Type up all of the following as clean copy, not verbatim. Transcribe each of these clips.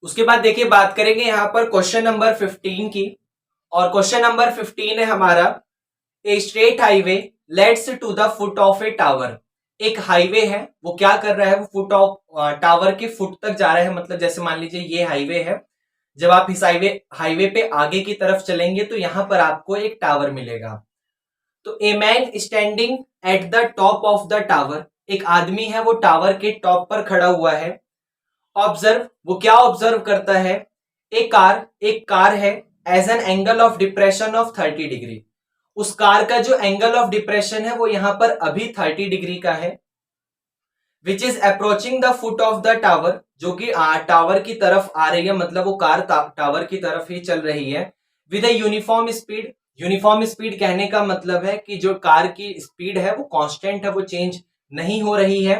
उसके बाद देखिए बात करेंगे यहां पर क्वेश्चन नंबर 15 की। और क्वेश्चन नंबर 15 है हमारा, a straight highway leads to the foot of a tower. एक हाईवे है, वो क्या कर रहा है, वो फुट ऑफ टावर के फुट तक जा रहा है। मतलब जैसे मान लीजिए ये हाईवे है, जब आप इस हाईवे पे आगे की तरफ चलेंगे तो यहां पर आपको एक टावर मिलेगा। तो a man standing at the top of the tower, एक आदमी है वो टावर के टॉप पर खड़ा हुआ है। ऑब्जर्व, वो क्या ऑब्जर्व करता है, एक कार है as an angle of depression of 30 degree. उस कार का जो एंगल ऑफ डिप्रेशन है वो यहां पर अभी 30 डिग्री का है। Which is approaching the foot of the tower, जो कि टावर की तरफ आ रही है, मतलब वो कार टावर की तरफ ही चल रही है। With a uniform speed, uniform speed कहने का मतलब है कि जो कार की स्पीड है वो कांस्टेंट है, वो चेंज नहीं हो रही है।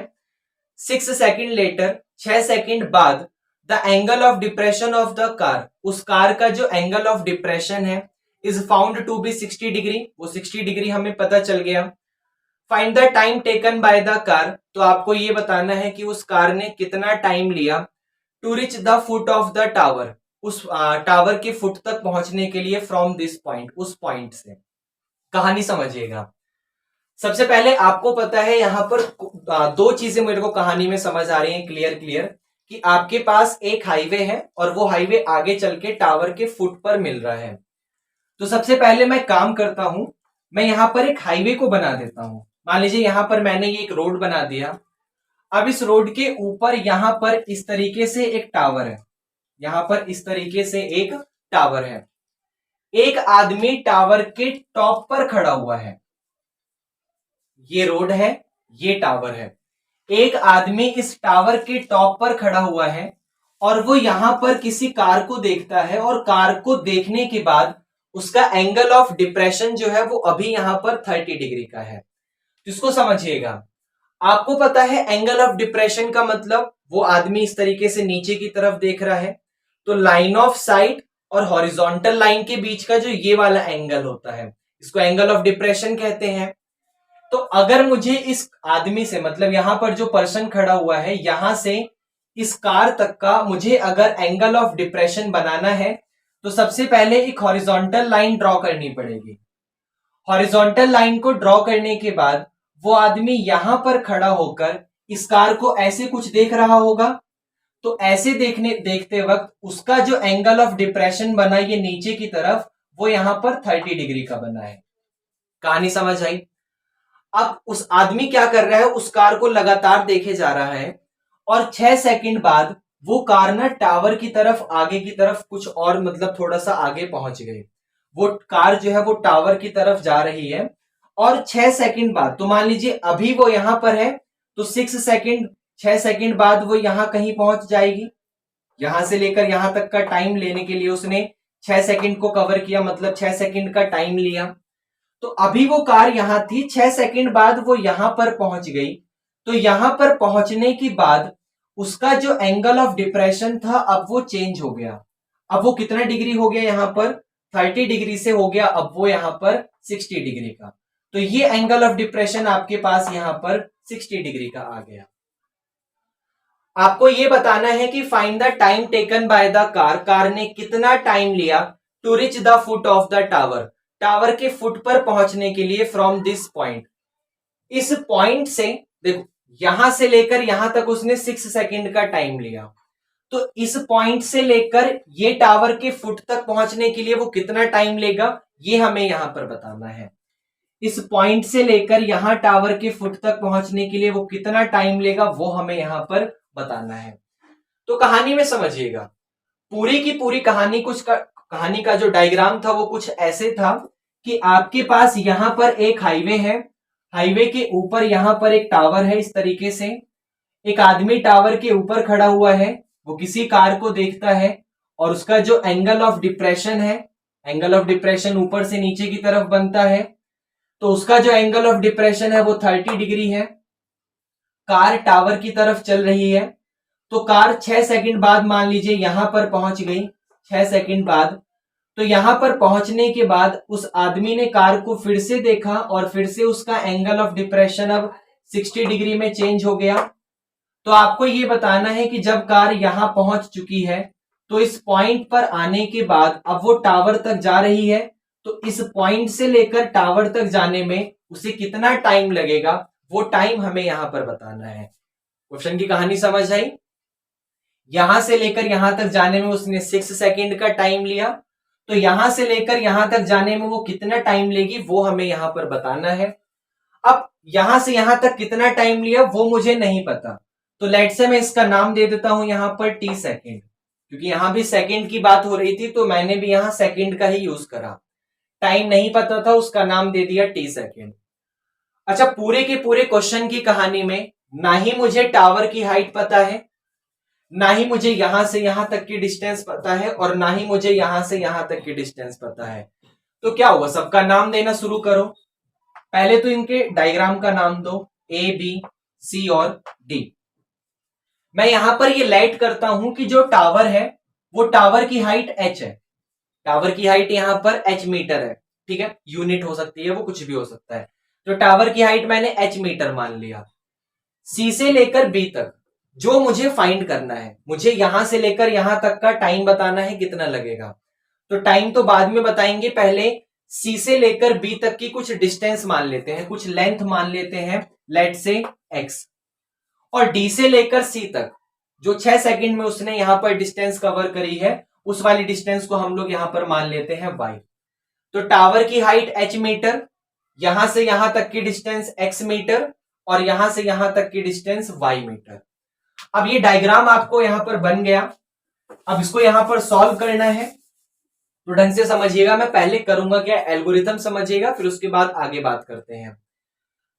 6 सेकेंड लेटर, 6 सेकेंड बाद, the angle of depression of the car, उस कार का जो एंगल ऑफ डिप्रेशन है is found to be 60 degree, वो 60 डिग्री हमें पता चल गया। Find the time taken by the car, तो आपको ये बताना है कि उस कार ने कितना टाइम लिया to reach the foot of the tower, उस टावर के फुट तक पहुंचने के लिए फ्रॉम दिस पॉइंट, उस पॉइंट से। कहानी समझिएगा। सबसे पहले आपको पता है यहां पर दो चीजें मेरे को कहानी में समझ आ रही हैं क्लियर क्लियर, कि आपके पास एक हाईवे है और वो हाईवे आगे चल के टावर के फुट पर मिल रहा है। तो सबसे पहले मैं काम करता हूं, मैं यहां पर एक हाईवे को बना देता हूं। मान लीजिए यहां पर मैंने ये एक रोड बना दिया। अब इस रोड के ऊपर यहां पर इस तरीके से एक टावर है, यहां पर इस तरीके से एक टावर है। एक आदमी टावर के टॉप पर खड़ा हुआ है। ये रोड है, ये टावर है। एक आदमी इस टावर के टॉप पर खड़ा हुआ है और वो यहां पर किसी कार को देखता है, और कार को देखने के बाद उसका एंगल ऑफ डिप्रेशन जो है वो अभी यहां पर 30 डिग्री का है। तो इसको समझिएगा। आपको पता है एंगल ऑफ डिप्रेशन का मतलब, वो आदमी इस तरीके से नीचे की तरफ देख रहा है, तो लाइन ऑफ साइट और हॉरिजॉन्टल लाइन के बीच का जो ये वाला एंगल होता है इसको एंगल ऑफ डिप्रेशन कहते हैं। तो अगर मुझे इस आदमी से, मतलब यहां पर जो पर्सन खड़ा हुआ है, यहां से इस कार तक का मुझे अगर एंगल ऑफ डिप्रेशन बनाना है तो सबसे पहले एक हॉरिजॉन्टल लाइन ड्रॉ करनी पड़ेगी। हॉरिजॉन्टल लाइन को ड्रॉ करने के बाद वो आदमी यहां पर खड़ा होकर इस कार को ऐसे कुछ देख रहा होगा। तो ऐसे देखते वक्त उसका जो एंगल ऑफ डिप्रेशन बना ये नीचे की तरफ, वो यहां पर 30 डिग्री का बना है। कहानी समझ आई। अब उस आदमी क्या कर रहा है, उस कार को लगातार देखे जा रहा है, और 6 सेकंड बाद वो कार ना टावर की तरफ, आगे की तरफ कुछ और, मतलब थोड़ा सा आगे पहुंच गई। वो कार जो है वो टावर की तरफ जा रही है, और 6 सेकंड बाद, तो मान लीजिए अभी वो यहां पर है, तो 6 सेकंड बाद वो यहां कहीं पहुंच जाएगी। यहां से लेकर यहां तक का टाइम लेने के लिए उसने 6 सेकंड को कवर किया, मतलब 6 सेकंड का टाइम लिया। तो अभी वो कार यहां थी, 6 सेकंड बाद वो यहां पर पहुंच गई। तो यहां पर पहुंचने के बाद उसका जो एंगल ऑफ डिप्रेशन था अब वो चेंज हो गया। अब वो कितना डिग्री हो गया, यहां पर 30 डिग्री से हो गया अब वो यहां पर 60 डिग्री का। तो ये एंगल ऑफ डिप्रेशन आपके पास यहां पर 60 डिग्री का आ गया। आपको ये बताना है कि find the time taken by the car, car ने कितना टाइम लिया to reach the foot of the tower, tower के फुट पर पहुंचने के लिए फ्रॉम दिस पॉइंट। इस पॉइंट से देखो, यहां से लेकर यहां तक उसने 6 सेकंड का टाइम लिया। तो इस पॉइंट से लेकर ये टावर के फुट तक पहुंचने के लिए वो कितना टाइम लेगा, ये हमें यहां पर बताना है। इस पॉइंट से लेकर यहां टावर के फुट तक पहुंचने के लिए वो कितना टाइम लेगा, वो हमें यहां पर बताना है। तो कहानी में समझिएगा, पूरी की पूरी कहानी कहानी का जो डायग्राम था वो कुछ ऐसे था कि आपके पास यहां पर एक हाईवे है, हाईवे के ऊपर यहां पर एक टावर है इस तरीके से। एक आदमी टावर के ऊपर खड़ा हुआ है, वो किसी कार को देखता है, और उसका जो एंगल ऑफ डिप्रेशन है, एंगल ऑफ डिप्रेशन ऊपर से नीचे की तरफ बनता है, तो उसका जो एंगल ऑफ डिप्रेशन है वो 30 डिग्री है। कार टावर की तरफ चल रही है, तो कार 6 सेकंड बाद मान लीजिए यहां पर पहुंच गई। 6 सेकंड बाद, तो यहां पर पहुंचने के बाद उस आदमी ने कार को फिर से देखा, और फिर से उसका एंगल ऑफ डिप्रेशन अब 60 डिग्री में चेंज हो गया। तो आपको ये बताना है कि जब कार यहां पहुंच चुकी है तो इस पॉइंट पर आने के बाद अब वो टावर तक जा रही है, तो इस पॉइंट से लेकर टावर तक जाने में उसे कितना टाइम लगेगा, वो टाइम हमें यहां पर बताना है। क्वेश्चन की कहानी समझ आई? यहां से लेकर यहां तक जाने में उसने 6 सेकंड का टाइम लिया, तो यहां से लेकर यहां तक जाने में वो कितना टाइम लेगी वो हमें यहां पर बताना है। अब यहां से यहां तक कितना टाइम लिया वो मुझे नहीं पता, तो लेट से मैं इसका नाम दे देता हूं यहां पर टी सेकेंड, क्योंकि यहां भी सेकेंड की बात हो रही थी तो मैंने भी यहां सेकेंड का ही यूज करा। टाइम नहीं पता था, उसका नाम दे दिया टी सेकेंड। अच्छा, पूरे के पूरे क्वेश्चन की कहानी में ना ही मुझे टावर की हाइट पता है, ना ही मुझे यहां से यहां तक की डिस्टेंस पता है, और ना ही मुझे यहां से यहां तक की डिस्टेंस पता है। तो क्या हुआ, सबका नाम देना शुरू करो। पहले तो इनके डायग्राम का नाम दो, ए बी सी और डी। मैं यहां पर ये लेट करता हूं कि जो टावर है वो टावर की हाइट h है। टावर की हाइट यहां पर h मीटर है, ठीक है, यूनिट हो सकती है, वो कुछ भी हो सकता है। तो टावर की हाइट मैंने h मीटर मान लिया। सी से लेकर बी तक जो मुझे फाइंड करना है, मुझे यहां से लेकर यहां तक का टाइम बताना है कितना लगेगा। तो टाइम तो बाद में बताएंगे, पहले सी से लेकर बी तक की कुछ डिस्टेंस मान लेते हैं, कुछ लेंथ मान लेते हैं, लेट से x। और डी से लेकर सी तक जो 6 सेकंड में उसने यहां पर डिस्टेंस कवर करी है, उस वाली डिस्टेंस को हम लोग यहां पर मान लेते हैं y। तो टावर की हाइट h मीटर, यहां से यहां तक की डिस्टेंस x मीटर, और यहां से यहां तक की डिस्टेंस y मीटर। अब ये डायग्राम आपको यहां पर बन गया। अब इसको यहां पर सॉल्व करना है, तो ढंग से समझिएगा। मैं पहले करूंगा क्या, एल्गोरिथम समझिएगा, फिर उसके बाद आगे बात करते हैं।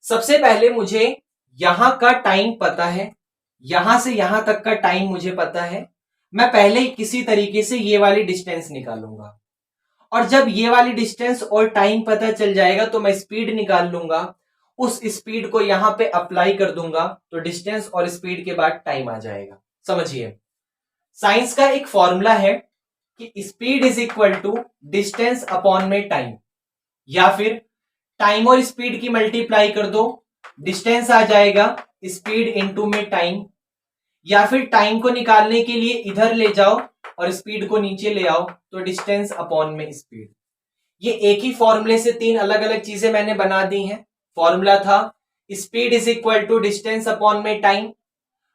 सबसे पहले मुझे यहां का टाइम पता है, यहां से यहां तक का टाइम मुझे पता है। मैं पहले ही किसी तरीके से ये वाली डिस्टेंस निकालूंगा, और जब ये वाली डिस्टेंस और टाइम पता चल जाएगा तो मैं स्पीड निकाल लूंगा। उस स्पीड को यहां पे अप्लाई कर दूंगा, तो डिस्टेंस और स्पीड के बाद टाइम आ जाएगा। समझिए, साइंस का एक फॉर्मूला है कि speed is equal to distance upon में टाइम, या फिर टाइम और स्पीड की मल्टीप्लाई कर दो, डिस्टेंस आ जाएगा स्पीड इनटू में टाइम, या फिर टाइम को निकालने के लिए इधर ले जाओ और स्पीड को नीचे ले आओ, तो डिस्टेंस अपॉन में स्पीड। ये एक ही फॉर्मूले से तीन अलग अलग चीजें मैंने बना दी हैं। फॉर्मूला था speed is equal to distance upon में टाइम,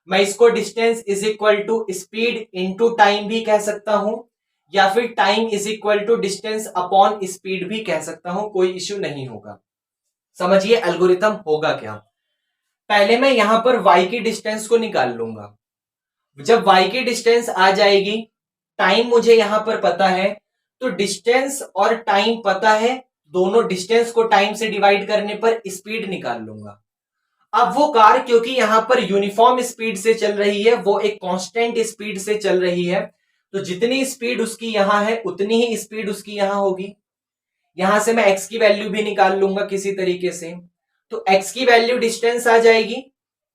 मैं इसको distance is equal to speed into time भी कह सकता हूं, या फिर time is equal to distance upon speed भी कह सकता हूं, कोई इश्यू नहीं होगा। समझिए एल्गोरिथम होगा क्या। पहले मैं यहां पर y की डिस्टेंस को निकाल लूंगा। जब y की डिस्टेंस आ जाएगी, टाइम मुझे यहां पर पता है, तो डिस्टेंस और टाइम पता है, दोनों डिस्टेंस को टाइम से डिवाइड करने पर स्पीड निकाल लूंगा। अब वो कार क्योंकि यहां पर यूनिफॉर्म स्पीड से चल रही है, वो एक कांस्टेंट स्पीड से चल रही है, तो जितनी स्पीड उसकी यहां है उतनी ही स्पीड उसकी यहां होगी। यहां से मैं x की वैल्यू भी निकाल लूंगा किसी तरीके से, तो x की वैल्यू डिस्टेंस आ जाएगी,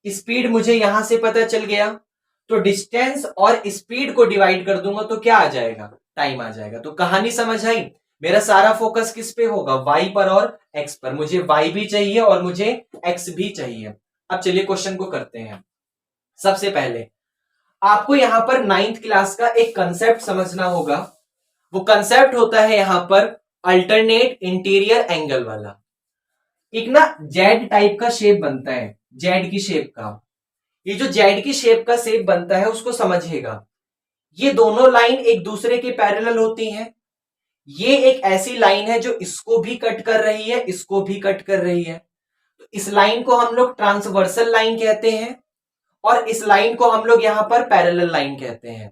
स्पीड मुझे यहां से पता चल गया, तो डिस्टेंस और स्पीड को डिवाइड कर दूंगा तो क्या आ जाएगा, टाइम आ जाएगा। तो कहानी समझ आई। मेरा सारा फोकस किस पे होगा, y पर और x पर। मुझे y भी चाहिए और मुझे x भी चाहिए। अब चलिए क्वेश्चन को करते हैं। सबसे पहले आपको यहां पर 9th क्लास का एक कंसेप्ट समझना होगा। वो कंसेप्ट होता है यहां पर अल्टरनेट इंटीरियर एंगल वाला। एक ना जेड टाइप का शेप बनता है, जेड की शेप का। ये जो जेड की शेप का शेप बनता है उसको समझिएगा। ये दोनों लाइन एक दूसरे के पैरेलल होती हैं। ये एक ऐसी लाइन है जो इसको भी कट कर रही है, इसको भी कट कर रही है। तो इस लाइन को हम लोग ट्रांसवर्सल लाइन कहते हैं, और इस लाइन को हम लोग यहां पर पैरेलल लाइन कहते हैं।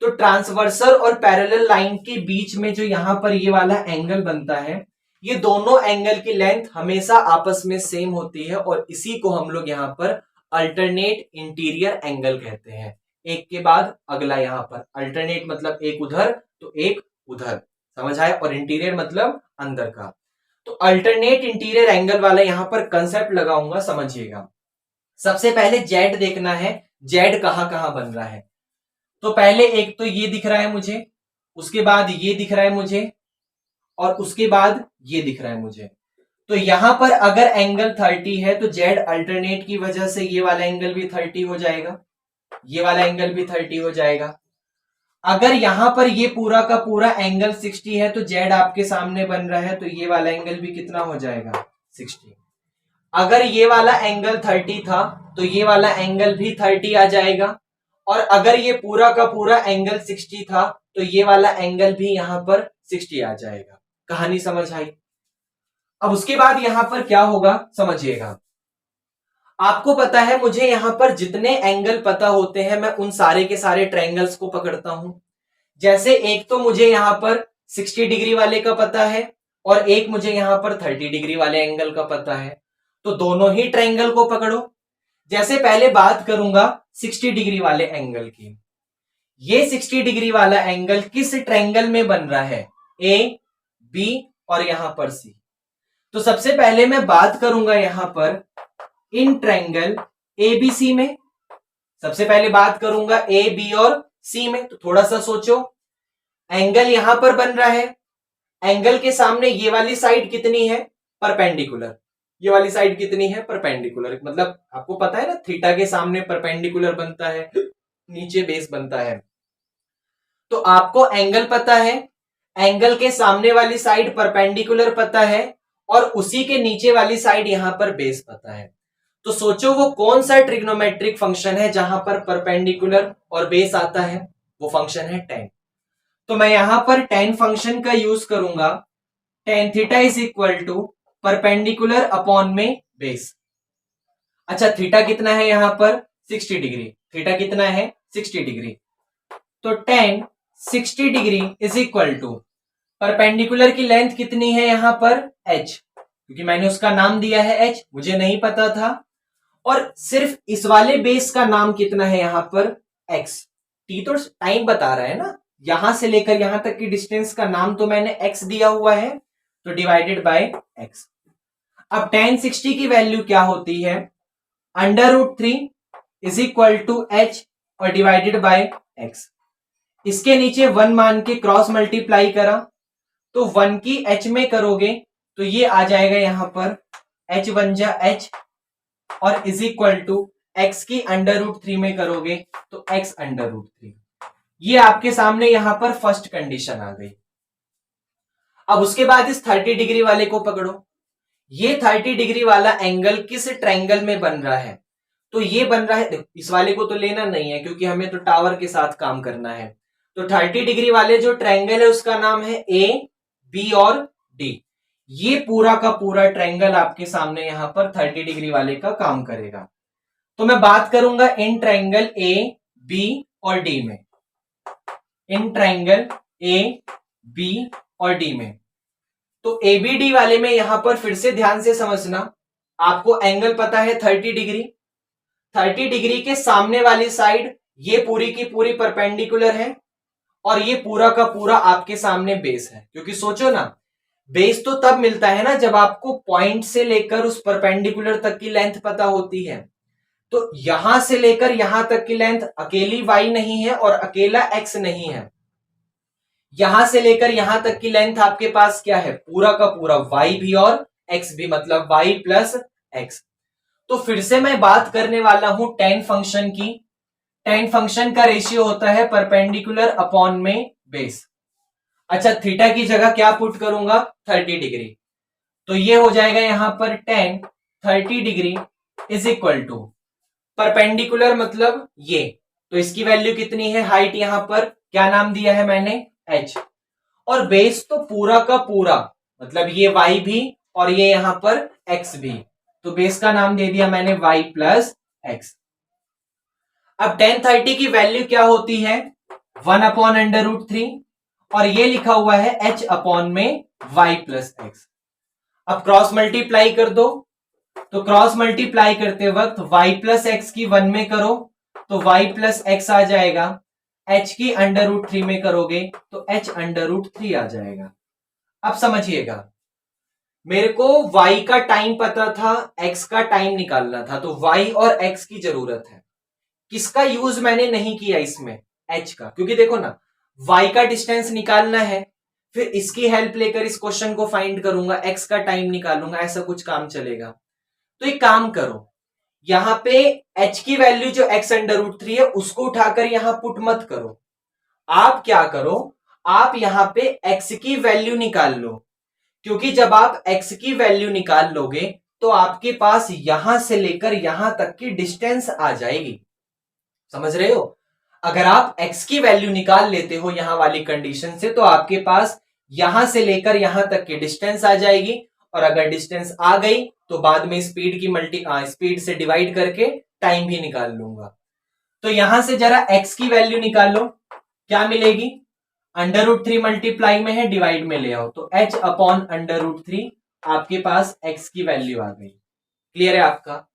तो ट्रांसवर्सल और पैरेलल लाइन के बीच में जो यहां पर ये वाला एंगल बनता है, ये दोनों एंगल की लेंथ हमेशा आपस में सेम होती है, और इसी को हम लोग यहां पर अल्टरनेट इंटीरियर एंगल कहते हैं। एक के बाद अगला यहां पर अल्टरनेट मतलब एक उधर तो एक उधर, समझ आया, और इंटीरियर मतलब अंदर का। तो अल्टरनेट इंटीरियर एंगल वाला यहां पर कंसेप्ट लगाऊंगा, समझिएगा। सबसे पहले जेड देखना है, जेड कहां कहां बन रहा है। तो पहले एक तो ये दिख रहा है मुझे, उसके बाद ये दिख रहा है मुझे, और उसके बाद ये दिख रहा है मुझे। तो यहां पर अगर एंगल 30 है तो जेड अल्टरनेट की वजह से ये वाला एंगल भी 30 हो जाएगा, ये वाला एंगल भी 30 हो जाएगा। अगर यहां पर ये पूरा का पूरा एंगल 60 है तो जेड आपके सामने बन रहा है, तो ये वाला एंगल भी कितना हो जाएगा 60। अगर ये वाला एंगल 30 था तो ये वाला एंगल भी 30 आ जाएगा, और अगर ये पूरा का पूरा एंगल 60 था तो ये वाला एंगल भी यहां पर 60 आ जाएगा। कहानी समझ आई? अब उसके बाद यहां पर क्या होगा समझिएगा। आपको पता है मुझे यहां पर जितने एंगल पता होते हैं मैं उन सारे के सारे ट्रायंगल्स को पकड़ता हूं। जैसे एक तो मुझे यहां पर 60 डिग्री वाले का पता है और एक मुझे यहां पर 30 डिग्री वाले एंगल का पता है, तो दोनों ही ट्रायंगल को पकड़ो। जैसे पहले बात करूंगा 60 डिग्री वाले एंगल की। ये 60 डिग्री वाला एंगल किस ट्रायंगल में बन रहा है? ए, बी और यहां पर सी। तो सबसे पहले मैं बात करूंगा यहां पर इन ट्रायंगल एबीसी में। सबसे पहले बात करूंगा ए, बी और सी में। तो थोड़ा सा सोचो, एंगल यहां पर बन रहा है, एंगल के सामने ये वाली साइड कितनी है? परपेंडिकुलर। ये वाली साइड कितनी है? परपेंडिकुलर। मतलब आपको पता है ना, थीटा के सामने परपेंडिकुलर बनता है, नीचे बेस बनता है। तो आपको एंगल पता है, एंगल के सामने वाली साइड परपेंडिकुलर पता है, और उसी के नीचे वाली साइड यहां पर बेस पता है। तो सोचो वो कौन सा ट्रिग्नोमेट्रिक फंक्शन है जहां पर परपेंडिकुलर और बेस आता है? वो फंक्शन है tan। तो मैं यहां पर tan फंक्शन का यूज करूंगा। tan theta is equal to perpendicular upon में बेस। अच्छा, थीटा कितना है यहां पर? 60 डिग्री। थीटा कितना है? 60 डिग्री। तो tan 60 degree is equal to perpendicular की लेंथ कितनी है यहां पर? h, क्योंकि मैंने उसका नाम दिया है h, मुझे नहीं पता था। और सिर्फ इस वाले बेस का नाम कितना है यहां पर? x। t तो टाइम बता रहा है ना, यहां से लेकर यहां तक की डिस्टेंस का नाम तो मैंने x दिया हुआ है, तो डिवाइडेड बाय x। अब tan 60 की वैल्यू क्या होती है? √3 इज इक्वल टू h और डिवाइडेड बाय x। इसके नीचे 1 मान के क्रॉस मल्टीप्लाई करा, तो 1 की h में करोगे तो ये आ जाएगा यहां पर h बन जा h, और इज इक्वल टू x की √3 में करोगे तो x √3। ये आपके सामने यहां पर फर्स्ट कंडीशन आ गई। अब उसके बाद इस 30 डिग्री वाले को पकड़ो। ये 30 डिग्री वाला एंगल किस ट्रायंगल में बन रहा है? तो ये बन रहा है, इस वाले को तो लेना नहीं है क्योंकि हमें तो टावर के साथ काम करना है। तो 30 डिग्री वाले जो ट्रायंगल है उसका नाम है ए, बी और डी। ये पूरा का पूरा ट्रायंगल आपके सामने यहां पर 30 डिग्री वाले का काम करेगा। तो मैं बात करूंगा इन ट्रायंगल ए, बी और डी में। इन ट्रायंगल ए, बी और डी में, तो एबीडी वाले में यहां पर फिर से ध्यान से समझना, आपको एंगल पता है 30 डिग्री। 30 डिग्री के सामने वाली साइड ये पूरी की पूरी परपेंडिकुलर है, और ये पूरा का पूरा आपके सामने बेस है। क्योंकि सोचो ना, बेस तो तब मिलता है ना जब आपको पॉइंट से लेकर उस परपेंडिकुलर तक की लेंथ पता होती है। तो यहां से लेकर यहां तक की लेंथ अकेली y नहीं है और अकेला x नहीं है, यहां से लेकर यहां तक की लेंथ आपके पास क्या है? पूरा का पूरा y भी और x भी, मतलब y प्लस x। तो फिर से मैं बात करने वाला हूं tan फंक्शन की। tan फंक्शन का रेशियो होता है परपेंडिकुलर अपॉन में बेस। अच्छा, थीटा की जगह क्या पुट करूंगा? 30 डिग्री। तो ये हो जाएगा यहां पर tan 30 degree is equal to perpendicular मतलब ये, तो इसकी वैल्यू कितनी है? हाइट यहां पर क्या नाम दिया है मैंने? h। और बेस तो पूरा का पूरा, मतलब ये y भी और ये यहां पर x भी, तो बेस का नाम दे दिया मैंने y प्लस x। अब tan 30 की वैल्यू क्या होती है? 1 अपॉन √3, और ये लिखा हुआ है h अपॉन में y प्लस x। अब क्रॉस मल्टीप्लाई कर दो, तो क्रॉस मल्टीप्लाई करते वक्त y प्लस एक्स की 1 में करो तो y प्लस एक्स आ जाएगा, h की √3 में करोगे तो h √3 आ जाएगा। अब समझिएगा, मेरे को y का टाइम पता था, x का टाइम निकालना था, तो y और x की जरूरत है। किसका यूज मैंने नहीं किया इसमें? h का, क्योंकि देखो ना, y का डिस्टेंस निकालना है, फिर इसकी हेल्प लेकर इस क्वेश्चन को फाइंड करूंगा, x का टाइम निकालूंगा, ऐसा कुछ काम चलेगा। तो एक काम करो, यहां पे h की वैल्यू जो x √3 है उसको उठाकर यहां पुट मत करो, आप क्या करो, आप यहां पे x की वैल्यू निकाल लो, क्योंकि जब आप x की वैल्यू निकाल लोगे तो आपके पास यहां से लेकर यहां तक की डिस्टेंस आ जाएगी। समझ रहे हो? अगर आप x की वैल्यू निकाल लेते हो यहां वाली कंडीशन से तो आपके पास यहां से लेकर यहां तक की डिस्टेंस आ जाएगी, और अगर डिस्टेंस आ गई तो बाद में स्पीड से डिवाइड करके टाइम भी निकाल लूंगा। तो यहां से जरा x की वैल्यू निकालो, क्या मिलेगी? √3 मल्टीप्लाई में है, डिवाइड में ले आओ तो h अपॉन √3 आपके पास x की वैल्यू आ गई। क्लियर है आपका?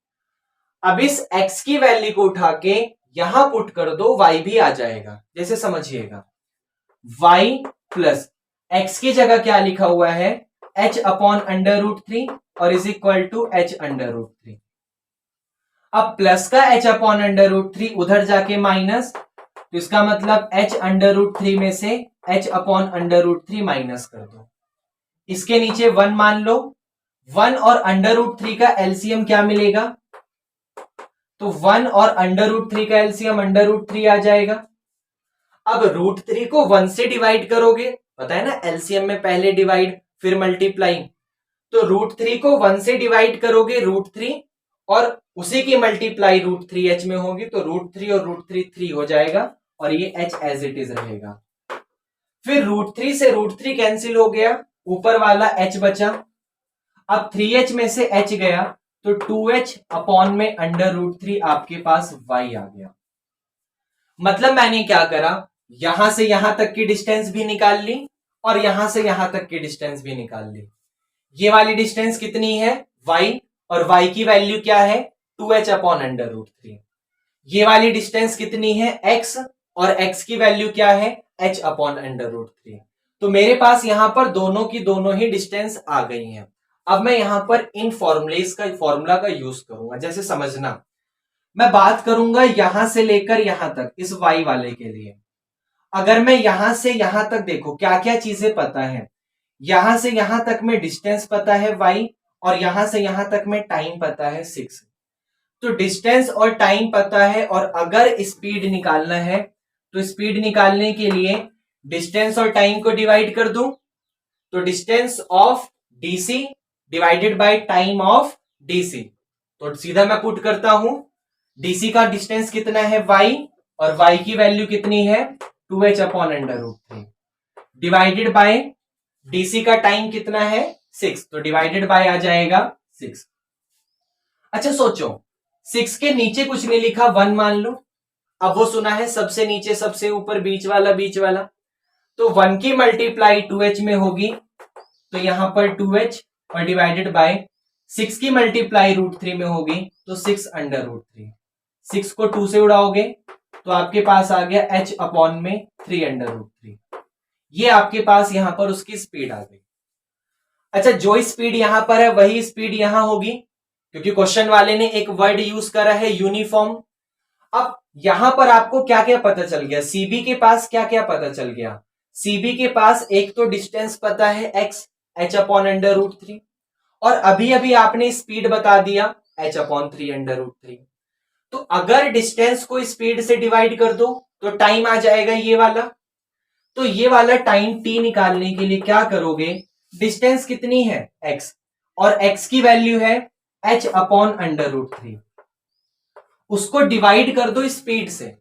अब इस x की वैल्यू को उठा के यहां पुट कर दो, y भी आ जाएगा। जैसे समझिएगा, y प्लस x की जगह क्या लिखा हुआ है, h अपॉन √3 और इज इक्वल टू h √3। अब प्लस का h अपॉन √3 उधर जाके माइनस, तो इसका मतलब h √3 में से h अपॉन √3 माइनस कर दो। इसके नीचे 1 मान लो, 1 और √3 का एलसीएम क्या मिलेगा? तो 1 और √3 का एलसीएम √3 आ जाएगा। अब √3 को 1 से डिवाइड करोगे, पता है ना एलसीएम में पहले डिवाइड फिर मल्टीप्लाई, तो √3 को 1 से डिवाइड करोगे √3 और उसी की मल्टीप्लाई √3h में होगी, तो √3 और √3 3 हो जाएगा और ये h एज इट इज रहेगा। फिर √3 से √3 कैंसिल हो गया, ऊपर वाला h बचा। अब 3h में से h गया तो 2h अपॉन में √3 आपके पास y आ गया। मतलब मैंने क्या करा, यहां से यहां तक की डिस्टेंस भी निकाल ली और यहां से यहां तक की डिस्टेंस भी निकाल ली। ये वाली डिस्टेंस कितनी है, y, और y की वैल्यू क्या है, 2h अपॉन √3। ये वाली डिस्टेंस कितनी है, x, और x की वैल्यू क्या है, h अपॉन √3। तो मेरे पास यहां पर दोनों की दोनों ही डिस्टेंस आ गई हैं। अब मैं यहां पर इन फॉर्मूला का यूज करूंगा। जैसे समझना, मैं बात करूंगा यहां से लेकर यहां तक इस y वाले के लिए। अगर मैं यहां से यहां तक, देखो क्या क्या चीजें पता है, यहां से यहां तक में डिस्टेंस पता है y, और यहां से यहां तक में टाइम पता है 6। तो डिस्टेंस और टाइम पता है, और अगर स्पीड निकालना है तो स्पीड निकालने के लिए डिस्टेंस और टाइम को डिवाइड कर दूं, तो distance of DC divided by time of DC. तो सीधा मैं पुट करता हूं, डीसी का डिस्टेंस कितना है y, और y की वैल्यू कितनी है 2h upon √3 divided by DC का टाइम कितना है 6, तो डिवाइडेड बाय आ जाएगा 6। अच्छा सोचो, 6 के नीचे कुछ नहीं लिखा, 1 मान लो। अब वो सुना है सबसे नीचे सबसे ऊपर बीच वाला, तो 1 की मल्टीप्लाई 2h में होगी, तो यहां पर 2h और डिवाइडेड बाय 6 की मल्टीप्लाई √3 में होगी, तो 6 √3। 6 को 2 से उड़ाओगे तो आपके पास आ गया h अपॉन में 3 √3। ये आपके पास यहां पर उसकी स्पीड आ गई। अच्छा, जो स्पीड यहां पर है वही स्पीड यहां होगी, क्योंकि क्वेश्चन वाले ने एक वर्ड यूज करा है यूनिफॉर्म। अब यहां पर आपको क्या क्या पता चल गया, सीबी के पास क्या क्या पता चल गया, सीबी के पास एक तो डिस्टेंस पता है x, h अपॉन √3, और अभी अभी आपने स्पीड बता दिया h अपॉन 3 √3। तो अगर डिस्टेंस को स्पीड से डिवाइड कर दो तो टाइम आ जाएगा ये वाला। तो ये वाला टाइम t निकालने के लिए क्या करोगे, डिस्टेंस कितनी है x, और x की वैल्यू है h अपॉन √3, उसको डिवाइड कर दो स्पीड से,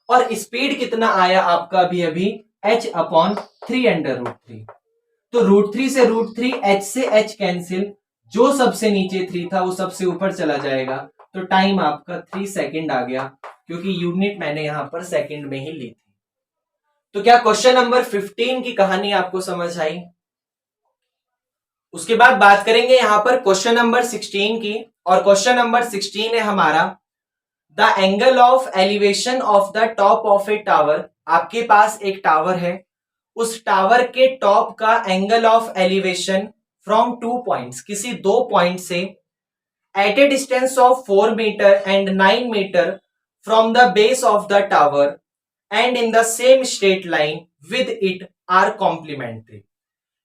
और स्पीड कितना आया आपका अभी अभी h अपॉन 3 √3। तो √3 से √3, h से h कैंसिल, जो सबसे नीचे 3 था वो सबसे ऊपर चला जाएगा, तो टाइम आपका 3 सेकंड आ गया, क्योंकि यूनिट मैंने यहां पर सेकंड में ही ली थी। तो क्या क्वेश्चन नंबर 15 की कहानी आपको समझ आई? उसके बाद बात करेंगे यहां पर क्वेश्चन नंबर 16 की, और क्वेश्चन नंबर 16 है हमारा the angle of elevation of the top of a tower. आपके पास एक टावर है, उस टावर के टॉप का angle of elevation from 2 points, किसी 2 पॉइंट से, at a distance of 4 metre and 9 metre from the base of the tower and in the same straight line with it are complementary.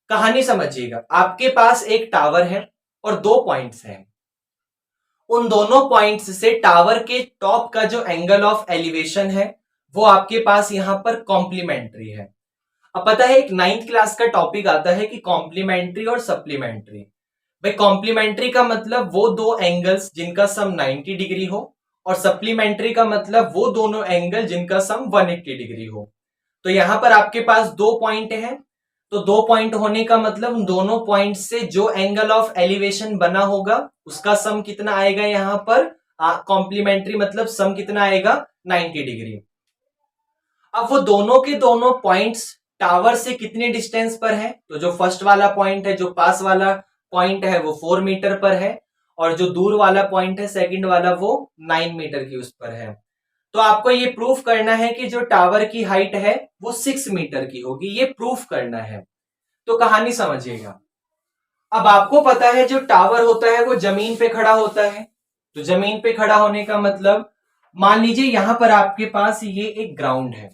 कहानी समझिएगा, आपके पास एक tower है और 2 points हैं, उन दोनों पॉइंट्स से टावर के टॉप का जो एंगल ऑफ एलिवेशन है वो आपके पास यहां पर कॉम्प्लीमेंट्री है। अब पता है एक 9th क्लास का टॉपिक आता है कि कॉम्प्लीमेंट्री और सप्लीमेंट्री। भाई कॉम्प्लीमेंट्री का मतलब वो दो एंगल्स जिनका सम 90 डिग्री हो, और सप्लीमेंट्री का मतलब वो दोनों एंगल जिनका सम 180 डिग्री हो। तो यहां पर आपके पास दो पॉइंट है, तो दो पॉइंट होने का मतलब उन दोनों पॉइंट से जो एंगल ऑफ एलिवेशन बना होगा उसका सम कितना आएगा यहां पर कॉम्प्लीमेंट्री मतलब सम कितना आएगा 90 डिग्री। अब वो दोनों के दोनों पॉइंट्स टावर से कितने डिस्टेंस पर है, तो जो फर्स्ट वाला पॉइंट है, जो पास वाला पॉइंट है वो 4 मीटर पर है, और जो दूर वाला पॉइंट है सेकंड वाला वो 9 मीटर की उस पर है। तो आपको ये प्रूफ करना है कि जो टावर की हाइट है वो 6 मीटर की होगी, ये प्रूफ करना है। तो कहानी समझिएगा। अब आपको पता है जो टावर होता है वो जमीन पे खड़ा होता है, तो जमीन पे खड़ा होने का मतलब मान लीजिए यहां पर आपके पास ये एक ग्राउंड है,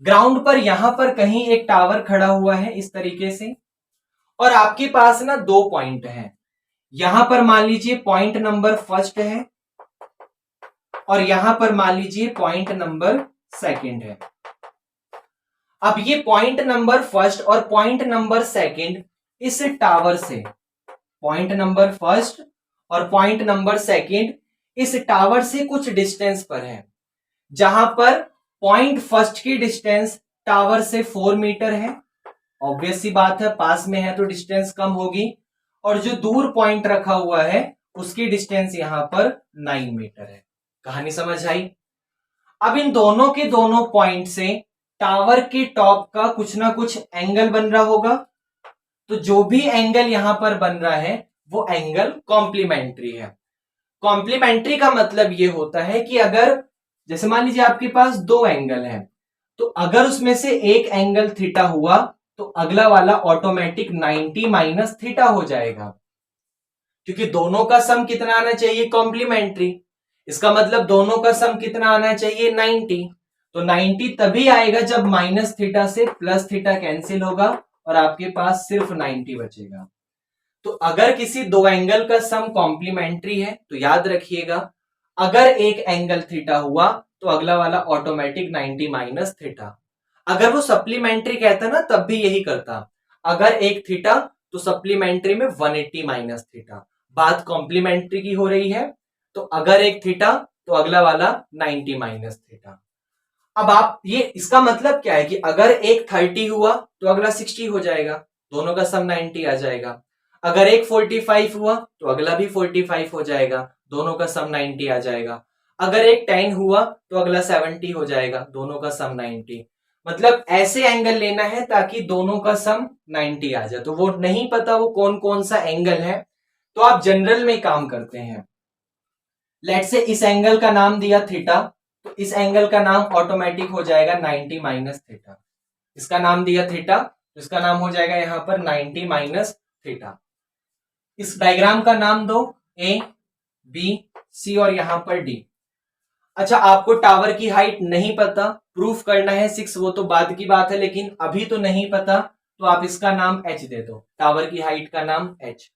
ग्राउंड पर यहां पर कहीं एक टावर खड़ा हुआ है इस तरीके से, और आपके पास ना दो पॉइंट हैं। यहां पर मान लीजिए पॉइंट नंबर फर्स्ट है, और यहां पर मान लीजिए पॉइंट नंबर सेकंड है। अब ये पॉइंट नंबर फर्स्ट और पॉइंट नंबर सेकंड इस टावर से, पॉइंट नंबर फर्स्ट और पॉइंट नंबर सेकंड इस टावर से कुछ डिस्टेंस पर है, जहां पर पॉइंट फर्स्ट की डिस्टेंस टावर से 4 मीटर है, ऑब्वियस सी बात है पास में है तो डिस्टेंस कम होगी, और जो दूर पॉइंट रखा हुआ है उसकी डिस्टेंस यहां पर 9 मीटर है। कहानी समझ आई। अब इन दोनों के दोनों पॉइंट से टावर के टॉप का कुछ ना कुछ एंगल बन रहा होगा, तो जो भी एंगल यहां पर बन रहा है वो एंगल कॉम्प्लीमेंट्री है। कॉम्प्लीमेंट्री का मतलब ये होता है कि अगर जैसे मान लीजिए आपके पास दो एंगल हैं, तो अगर उसमें से एक एंगल थीटा हुआ तो अगला वाला ऑटोमेटिक 90 माइनस थीटा हो जाएगा, क्योंकि दोनों का सम कितना आना चाहिए कॉम्प्लीमेंट्री। इसका मतलब दोनों का सम कितना आना चाहिए 90। तो 90 तभी आएगा जब माइनस थीटा से प्लस थीटा कैंसिल होगा और आपके पास सिर्फ 90 बचेगा। तो अगर किसी दो एंगल का सम कॉम्प्लीमेंट्री है तो याद रखिएगा अगर एक एंगल थीटा हुआ तो अगला वाला ऑटोमेटिक 90 माइनस थीटा। अगर वो सप्लीमेंट्री कहता ना तब भी यही करता, अगर एक थीटा तो सप्लीमेंट्री में 180 माइनस थीटा। बात कॉम्प्लीमेंट्री की हो रही है, तो अगर एक थीटा तो अगला वाला 90 माइनस थीटा। अब आप ये इसका मतलब क्या है कि अगर एक 30 हुआ तो अगला 60 हो जाएगा, दोनों का सम 90 आ जाएगा। अगर एक 45 हुआ तो अगला भी 45 हो जाएगा, दोनों का सम 90 आ जाएगा। अगर एक 10 हुआ तो अगला 70 हो जाएगा, दोनों का सम 90। मतलब ऐसे एंगल लेना है ताकि दोनों का सम 90 आ जाए। तो वो नहीं पता वो कौन कौन सा एंगल है, तो आप जनरल में काम करते हैं। लेट से इस एंगल का नाम दिया थीटा, तो इस एंगल का नाम ऑटोमेटिक हो जाएगा 90 माइनस थीटा। इसका नाम दिया थीटा तो इसका नाम हो जाएगा यहां पर 90 माइनस थीटा। इस डायग्राम का नाम दो ए बी सी और यहां पर डी। अच्छा आपको टावर की हाइट नहीं पता, प्रूफ करना है 6, वो तो बाद की बात है, लेकिन अभी तो नहीं पता तो आप इसका नाम एच दे दो, टावर की हाइट का नाम एच।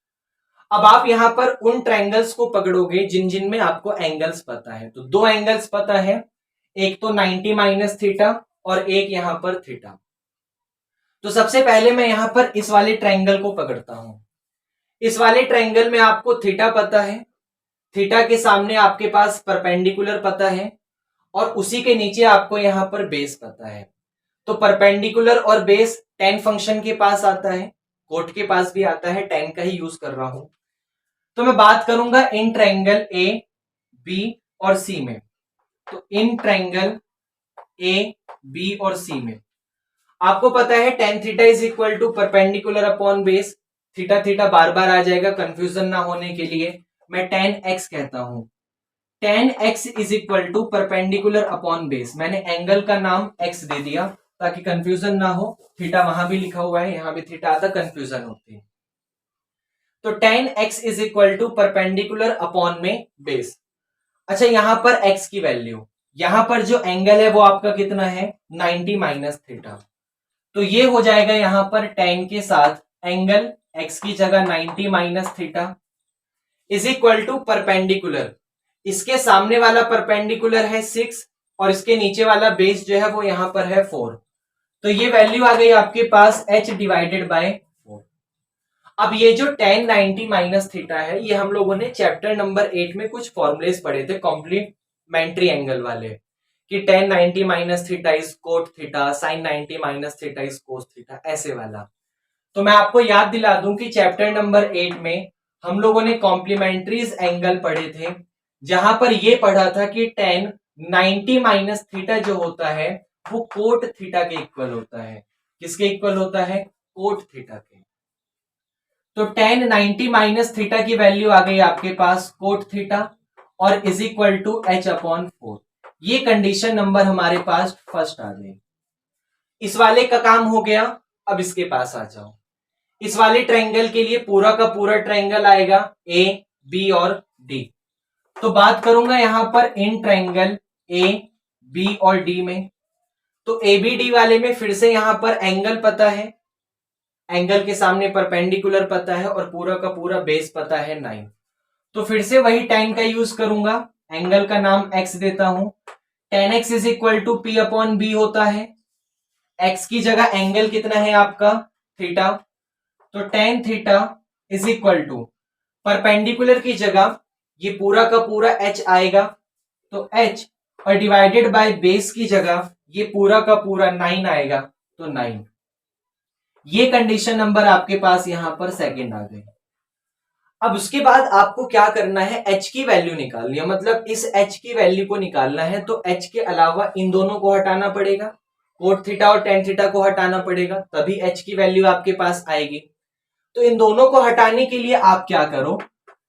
अब आप यहां पर उन ट्रायंगल्स को पकड़ोगे जिन जिन में आपको एंगल्स पता है। तो दो एंगल्स पता है, एक तो 90 माइनस थीटा और एक यहां पर थीटा। तो सबसे पहले मैं यहां पर इस वाले ट्रायंगल को पकड़ता हूं। इस वाले ट्रायंगल में आपको थीटा पता है, थीटा के सामने आपके पास परपेंडिकुलर पता है, और उसी के नीचे आपको यहां पर बेस पता है। तो परपेंडिकुलर और बेस tan फंक्शन के पास आता है, कोट के पास भी आता है, tan का ही यूज कर रहा हूं। तो मैं बात करूंगा इन ट्रायंगल ए बी और सी में। तो इन ट्रायंगल ए बी और सी में आपको पता है tan theta is equal to perpendicular upon base. Theta theta बार बार आ जाएगा, कंफ्यूजन ना होने के लिए मैं tan x कहता हूं। tan x is equal to perpendicular upon base, मैंने एंगल का नाम x दे दिया ताकि कंफ्यूजन ना हो। थीटा वहां भी लिखा हुआ है, यहां भी थीटा आता, कंफ्यूजन होती है। तो tan x is equal to perpendicular upon में बेस। अच्छा यहां पर x की वैल्यू, यहां पर जो एंगल है वो आपका कितना है 90 माइनस थीटा। तो ये हो जाएगा यहां पर tan के साथ एंगल x की जगह 90 minus theta is equal to perpendicular, इसके सामने वाला परपेंडिकुलर है 6, और इसके नीचे वाला बेस जो है वो यहां पर है 4। तो ये वैल्यू आ गई आपके पास h डिवाइडेड बाय 4। अब ये जो tan 90 माइनस थीटा है, ये हम लोगों ने चैप्टर नंबर 8 में कुछ फॉर्मुलेस पढ़े थे कॉम्प्लीमेंट्री एंगल वाले, कि tan 90 minus theta is cot theta, sin 90 minus theta is cos theta, ऐसे वाला। तो मैं आपको याद दिला दूं कि चैप्टर नंबर 8 में हम लोगों ने कॉम्प्लीमेंट्रीज एंगल पढ़े थे, जहां पर ये पढ़ा था कि tan 90 माइनस थीटा जो होता है वो कोट थीटा के इक्वल होता है। किसके इक्वल होता है? कोट थीटा के। तो tan 90 माइनस थीटा की वैल्यू आ गई आपके पास कोट थीटा और इज इक्वल टू h/4। ये कंडीशन नंबर हमारे पास फर्स्ट आ गई। इस वाले का काम हो गया। अब इसके पास आ जाओ। इस वाले ट्रायंगल के लिए पूरा का पूरा ट्रायंगल आएगा ए, बी और डी। तो बात करूंगा यहां पर इन ट्रायंगल ए, बी और डी में। तो ए बी डी वाले में फिर से यहां पर एंगल पता है, एंगल के सामने परपेंडिकुलर पता है और पूरा का पूरा बेस पता है 9। तो फिर से वही tan का यूज करूंगा, एंगल का नाम x देता हूं। tan x is equal to p upon b होता है। x की जगह एंगल कितना है आपका? थीटा। तो tan theta is equal to perpendicular की जगह ये पूरा का पूरा h आएगा, तो h, और डिवाइडेड बाय बेस की जगह ये पूरा का पूरा 9 आएगा, तो 9। ये कंडीशन नंबर आपके पास यहां पर सेकंड आ गई। अब उसके बाद आपको क्या करना है? h की वैल्यू निकालनी है, मतलब इस h की वैल्यू को निकालना है। तो h के अलावा इन दोनों को हटाना पड़ेगा, कोट थीटा और tan थीटा को हटाना पड़ेगा, तभी h की वैल्यू आपके पास आएगी। तो इन दोनों को हटाने के लिए आप क्या करो,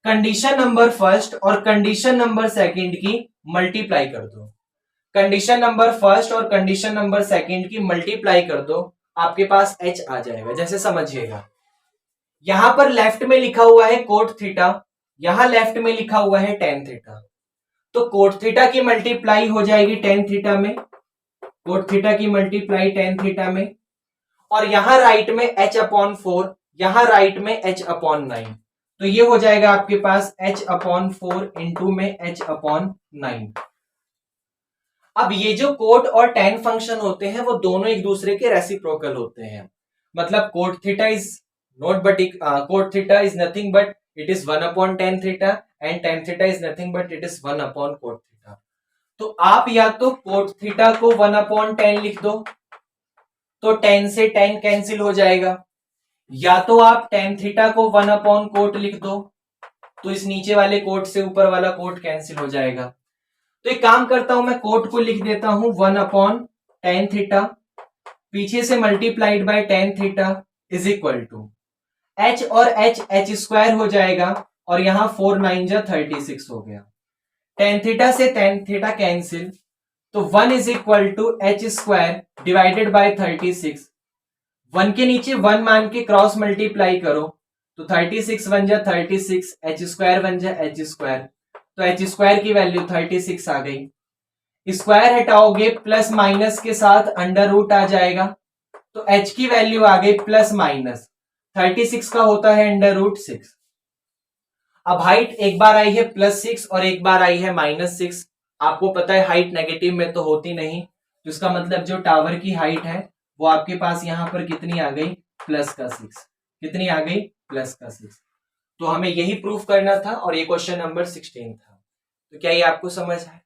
कंडीशन नंबर फर्स्ट और कंडीशन नंबर सेकंड की मल्टीप्लाई कर दो। कंडीशन नंबर फर्स्ट और कंडीशन नंबर सेकंड की मल्टीप्लाई कर दो, आपके पास h आ जाएगा। जैसे समझिएगा, यहां पर लेफ्ट में लिखा हुआ है कोट थीटा, यहां लेफ्ट में लिखा हुआ है tan थीटा। तो कोट थीटा की मल्टीप्लाई हो जाएगी tan थीटा में, कोट थीटा की मल्टीप्लाई tan थीटा में, और यहां राइट में h/4, यहां राइट में h/9। तो ये हो जाएगा आपके पास h/4 इंटू में h/9। अब ये जो कोट और tan फंक्शन होते हैं वो दोनों एक दूसरे के रेसिप्रोकल होते हैं। मतलब cot theta is not but cot theta is nothing but it is 1/tan theta and tan theta is nothing but it is 1/कोट थीटा। तो आप या तो कोट थीटा को 1/tan लिख दो, तो tan से tan कैंसिल हो जाएगा, या तो आप tan थीटा को 1/कोट लिख दो, तो इस नीचे वाले कोट से ऊपर वाला कोट कैंसिल हो जाएगा। तो एक काम करता हूं, मैं कोट को लिख देता हूं 1/tan थीटा, पीछे से multiplied by tan theta is equal to h और h स्क्वायर हो जाएगा, और यहां 4 9 जा 36 हो गया। tan थीटा से tan थीटा कैंसिल, तो 1 is equal to h square divided by 36। 1 के नीचे 1 मान के क्रॉस मल्टीप्लाई करो, तो 36 1 जा 36, h स्क्वायर 1 जा h स्क्वायर, तो h स्क्वायर की वैल्यू 36 आ गई। स्क्वायर हटाओगे प्लस माइनस के साथ अंडर रूट आ जाएगा, तो h की वैल्यू आ गई प्लस माइनस 36 का होता है अंडर रूट 6। अब हाइट एक बार आई है +6 और एक बार आई है -6। आपको पता है हाइट नेगेटिव में तो होती नहीं, तो इसका मतलब जो टावर की हाइट है वो आपके पास यहां पर कितनी आ गई? +6। कितनी आ गई? +6। तो हमें यही प्रूफ करना था और ये क्वेश्चन नंबर 16 था। तो क्या ये आपको समझ आया?